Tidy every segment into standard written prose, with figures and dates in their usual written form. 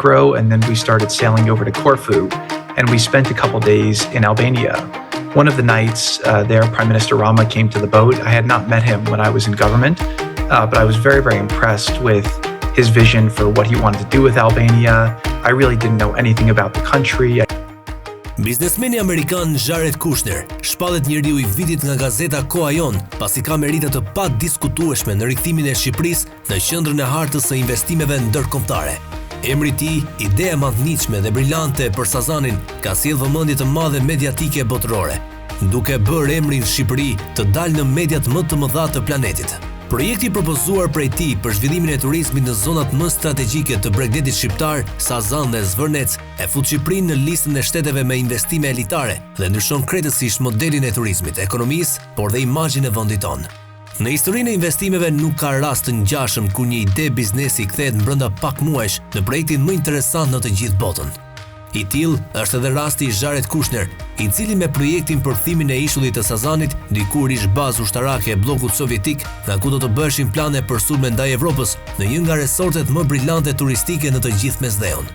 Montenegro, and then we started sailing over to Corfu, and we spent a couple days in Albania. One of the nights there, Prime Minister Rama came to the boat. I had not met him when I was in government, but I was very, very impressed with his vision for what he wanted to do with Albania. I really didn't know anything about the country. Biznesmeni amerikan Jared Kushner shpallet njeriu I vitit nga gazeta Koha Jon, pasi ka merita të padiskutueshme në rikthimin e Shqipërisë në qendrën e hartës së investimeve ndërkombëtare. Emri I tij, ide e madhniqme dhe brillante për Sazanin, ka sjellë vëmendje të madhe mediatike botërore, duke bërë emrin Shqipëri të dalë në mediat më të mëdha të planetit. Projekti propozuar prej tij për zhvillimin e turizmit në zonat më strategjike të Bregdetit shqiptar, Sazan dhe Zvërnec, e fut Shqipërinë në listën e shteteve me investime elitare dhe ndryshon krejtësisht modelin e turizmit, ekonomisë, por dhe imazhin e vendit tonë. Në historinë e investimeve nuk ka rast të ngjashëm kur një ide biznesi kthehet brenda pak muajsh në projektin më interesant në të gjithë botën. I tillë është edhe rasti I Jared Kushner, I cili me projektin për kthimin e ishullit të Sazanit, dikur ish bazë ushtarake e bllokut sovjetik, nga ku do të bëheshin plane për sulme ndaj Evropës në një nga resortet më brillante turistike në të gjithë Mesdheun.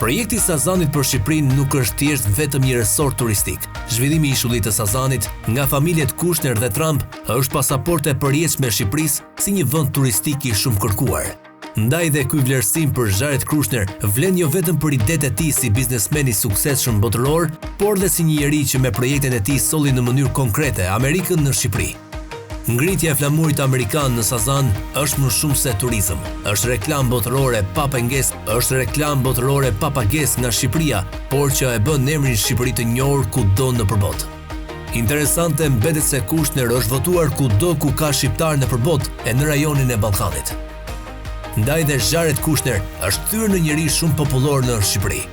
Projekti I Sazanit për Shqipërinë nuk është thjesht vetëm një resort turistik. Zhvillimi I ishullit të Sazanit nga familjet Kushner dhe Trump është pasaportë e përjetshme e Shqipërisë si një vend turistik I shumë kërkuar. Ndaj dhe ky vlerësim për Jared Kushner vlen jo vetëm për idetë e tij si biznesmen I suksesshëm botëror, por dhe si një njeri që me projekten e tij solli në mënyrë konkrete Amerikën në Shqipëri. Ngritja e flamurit amerikan në Sazan është më shumë se turizëm. Është reklam botërore pa pagesë nga Shqipëria, por që e bën emrin Shqipëri të njohur kudo nëpër botë. Interesante mbetet se Kushner është votuar kudo ku ka shqiptar nëpër botë e në rajonin e Ballkanit. Ndaj dhe Jared Kushner është thyer në njeri shumë popullor në Shqipëri.